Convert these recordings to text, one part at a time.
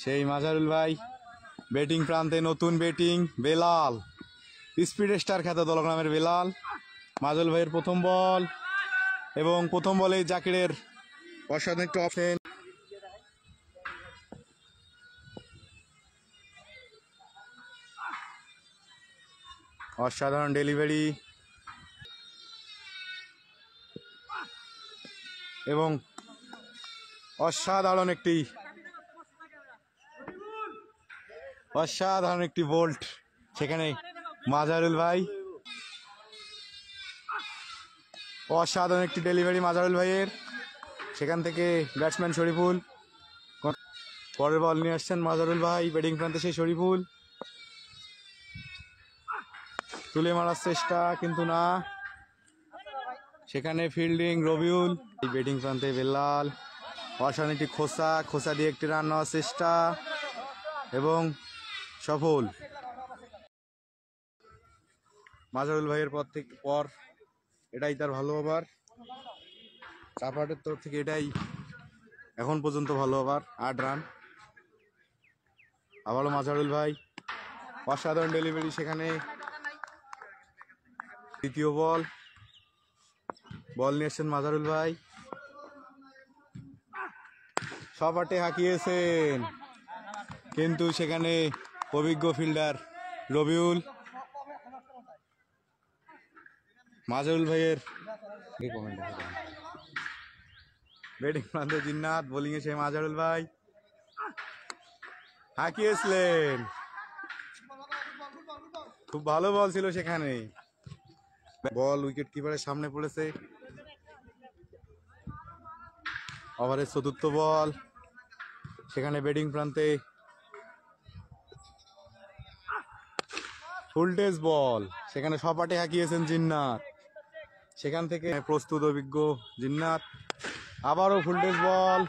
সেই মাজারুল ভাই ব্যাটিং প্রান্তে নতুন ব্যাটিং বেলাল স্পিড স্টার খ্যাত দলগ্রামের বেলাল। মাজারুল ভাইয়ের প্রথম বল এবং প্রথম বলে জাকিরের অসাধারণ একটু অপশন। অসাধারণ ডেলিভারি এবং অসাধারণ একটি বোল্ট সেখানে মাজারুল ভাই। অসাধারণ একটি ডেলিভারি মাজারুল ভাইয়ের, সেখান থেকে ব্যাটসম্যান শরীফুল। পরের বল নিয়ে আসছেন মাজারুল ভাই, ব্যাটিং প্রান্তে সেই শরীফুল তুলে মারার চেষ্টা কিন্তু না, সেখানে ফিল্ডিং রবিউল। এই ব্যাটিং প্রান্তে বেলাল, অসাধারণ একটি খোসা দিয়ে একটি রান নেওয়ার চেষ্টা এবং সফল। মাজারুল ভাইয়ের পর এটাই তার ভালো ওভার, চাপাটের তরফ থেকে এটাই এখন পর্যন্ত ভালো ওভার, 8 রান। আবারও মাজারুল ভাই, অসাধারণ ডেলিভারি, সেখানে দ্বিতীয় বল নিয়ে এসছেন মাজারুল ভাই, সপাটে হাঁকিয়েছেন কিন্তু সেখানে অভিজ্ঞ ফিল্ডার রবিউল। মাজারুল ভাইয়ের ব্যাটিং প্রান্তে জিন্নাত, বোলিং এ সেই মাজারুল ভাই হাঁকিয়েছিলেন, খুব ভালো বল ছিল সেখানে, বল উইকেট কিপারের সামনে পড়েছে। ওভারের চতুর্থ বল, সেখানে ব্যাটিং প্রান্তে ফুলটেজ বল, সেখানে সপাটে হাঁকিয়েছেন জিন্নাত, সেখান থেকে প্রস্তুত অভিজ্ঞ জিন্নাত। আবারও ফুলটেজ বল,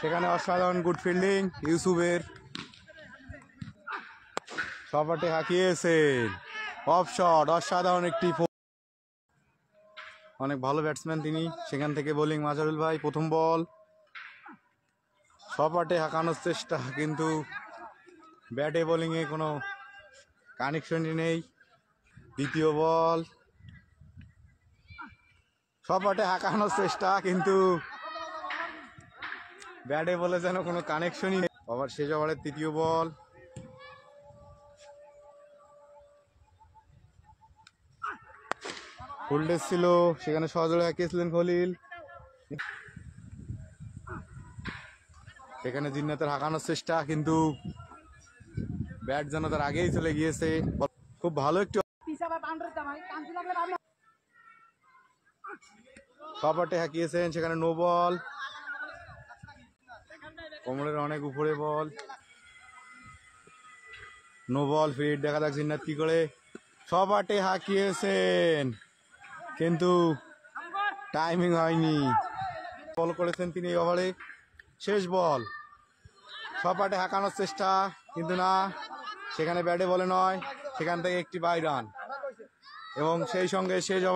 সেখানে অসাধারণ গুড ফিল্ডিং ইউসুফের, সপাটে হাঁকিয়েছেন, অফ শট, অসাধারণ একটি, অনেক ভালো ব্যাটসম্যান তিনি, সেখান থেকে বোলিং মাজারুল ভাই। প্রথম বল সপাটে হাঁকানোর চেষ্টা কিন্তু ব্যাটে বোলিংয়ে কোনো কানেকশনই নেই। দ্বিতীয় বল সপাটে হাঁকানোর চেষ্টা কিন্তু ব্যাটে বলে যেন কোনো কানেকশনই নেই। আবার শেষ ওভারের তৃতীয় বল, ফুলটেজ ছিল, সেখানে সজোরে হাঁকিয়েছিলেন খলিল, সেখানে জিন্নাতের হাঁকানোর চেষ্টা কিন্তু ব্যাট যেন তার আগেই চলে গিয়েছে। খুব ভালো একটি সপাটে হাঁকিয়েছেন, সেখানে নো বল, কোমরের অনেক উপরে বল, নো বল ফিট। দেখা যাক জিন্নাত কি করে, সপাটে হাঁকিয়েছেন কিন্তু টাইমিং হয়নি, বল করেছেন তিনি এই ওভারে। শেষ বল সপাটে হাঁকানোর চেষ্টা কিন্তু না, সেখানে ব্যাটে বলে নয়, সেখান থেকে একটি বাই রান এবং সেই সঙ্গে শেষ ওভার।